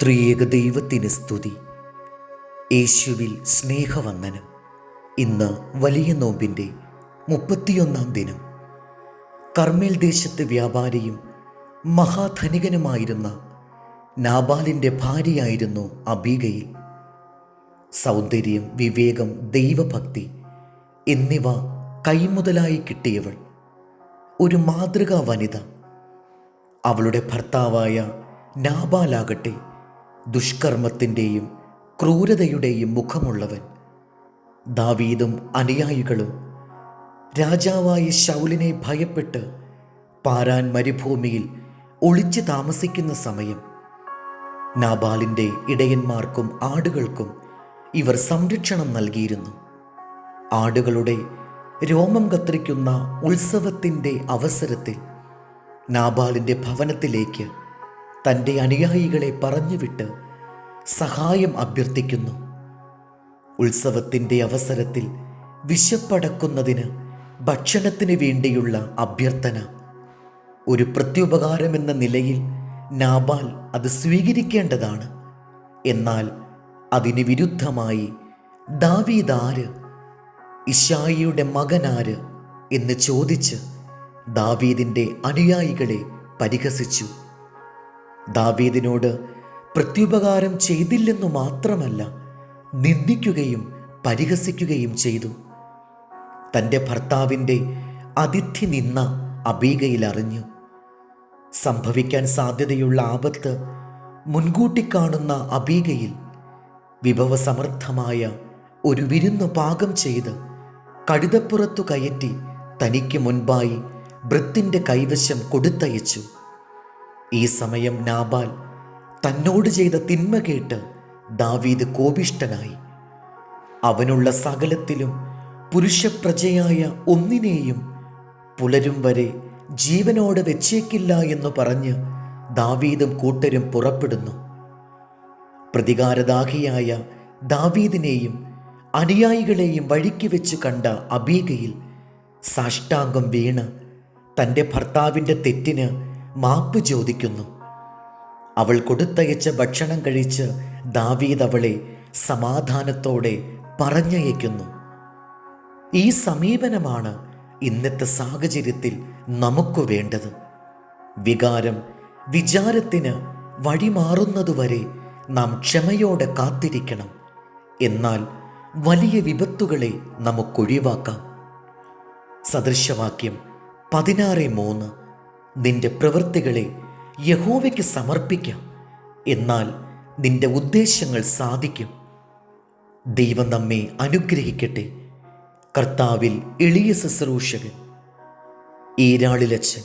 ത്രിയേക ദൈവത്തിന് സ്തുതി. യേശുവിൽ സ്നേഹവന്ദനം. ഇന്ന് വലിയ നോമ്പിൻ്റെ 31-ാം ദിനം. കർമ്മേൽ ദേശത്തെ വ്യാപാരിയും മഹാധനികനുമായിരുന്ന നാബാലിൻ്റെ ഭാര്യയായിരുന്നു അബീഗയിൽ. സൗന്ദര്യം, വിവേകം, ദൈവഭക്തി എന്നിവ കൈമുതലായി കിട്ടിയവൾ, ഒരു മാതൃകാ വനിത. അവളുടെ ഭർത്താവായ നാബാലാകട്ടെ ദുഷ്കർമ്മത്തിൻ്റെയും ക്രൂരതയുടെയും മുഖമുള്ളവൻ. ദാവീദും അനുയായികളും രാജാവായ ശൗലിനെ ഭയപ്പെട്ട് പാരാൻ മരുഭൂമിയിൽ ഒളിച്ചു താമസിക്കുന്ന സമയം നാബാലിൻ്റെ ഇടയന്മാർക്കും ആടുകൾക്കും ഇവർ സംരക്ഷണം നൽകിയിരുന്നു. ആടുകളുടെ രോമം കത്രിക്കുന്ന ഉത്സവത്തിൻ്റെ അവസരത്തിൽ നാബാലിൻ്റെ ഭവനത്തിലേക്ക് തൻ്റെ അനുയായികളെ പറഞ്ഞുവിട്ട് സഹായം അഭ്യർത്ഥിക്കുന്നു. ഉത്സവത്തിൻ്റെ അവസരത്തിൽ വിശപ്പടക്കുന്നതിന് ഭക്ഷണത്തിന് വേണ്ടിയുള്ള അഭ്യർത്ഥന ഒരു പ്രത്യുപകാരമെന്ന നിലയിൽ നാബാൽ അത് സ്വീകരിക്കേണ്ടതാണ്. എന്നാൽ അതിന് വിരുദ്ധമായി ദാവീദ് ആര്, ഇശ്ശായിയുടെ മകനാര് എന്ന് ചോദിച്ച് ദാവീദിൻ്റെ അനുയായികളെ പരിഹസിച്ചു. ദാവീദിനോട് പ്രത്യുപകാരം ചെയ്തില്ലെന്നു മാത്രമല്ല, നിന്ദിക്കുകയും പരിഹസിക്കുകയും ചെയ്തു. തൻ്റെ ഭർത്താവിൻ്റെ അതിഥി നിന്ന അബീഗയിൽ അറിഞ്ഞു. സംഭവിക്കാൻ സാധ്യതയുള്ള ആപത്ത് മുൻകൂട്ടി കാണുന്ന അബീഗയിൽ വിഭവസമൃദ്ധമായ ഒരു വിരുന്ന് പാകം ചെയ്ത് കഴുതപ്പുറത്തു കയറ്റി തനിക്ക് മുൻപായി ഭൃത്യൻ്റെ കൈവശം കൊടുത്തയച്ചു. ഈ സമയം നാബാൽ തന്നോട് ചെയ്ത തിന്മ കേട്ട് ദാവീദ് കോപിഷ്ഠനായി. അവനുള്ള സകലത്തിലും പുരുഷപ്രജയായ ഒന്നിനെയും പുലരും വരെ ജീവനോടെ വെച്ചേക്കില്ല എന്ന് പറഞ്ഞ് ദാവീദും കൂട്ടരും പുറപ്പെടുന്നു. പ്രതികാരദാഹിയായ ദാവീദിനെയും അനുയായികളെയും വഴിക്ക് വെച്ച് കണ്ട അബീഗയിൽ സാഷ്ടാംഗം വീണ് തൻ്റെ ഭർത്താവിൻ്റെ തെറ്റിന് മാപ്പ് ചോദിക്കുന്നു. അവൾ കൊടുത്തയച്ച ഭക്ഷണം കഴിച്ച് ദാവീദ് അവളെ സമാധാനത്തോടെ പറഞ്ഞയക്കുന്നു. ഈ സമീപനമാണ് ഇന്നത്തെ സാഹചര്യത്തിൽ നമുക്ക് വേണ്ടത്. വികാരം വിചാരത്തിന് വഴിമാറുന്നതുവരെ നാം ക്ഷമയോടെ കാത്തിരിക്കണം. എന്നാൽ വലിയ വിപത്തുകളെ നമുക്കൊഴിവാക്കാം. സദൃശവാക്യം 16:3. നിന്റെ പ്രവൃത്തികളെ യഹോവയ്ക്ക് സമർപ്പിക്കാം, എന്നാൽ നിന്റെ ഉദ്ദേശങ്ങൾ സാധിക്കും. ദൈവം നമ്മെ അനുഗ്രഹിക്കട്ടെ. കർത്താവിൽ എളിയ ശുശ്രൂഷകൻ ഈരാളിലച്ചൻ.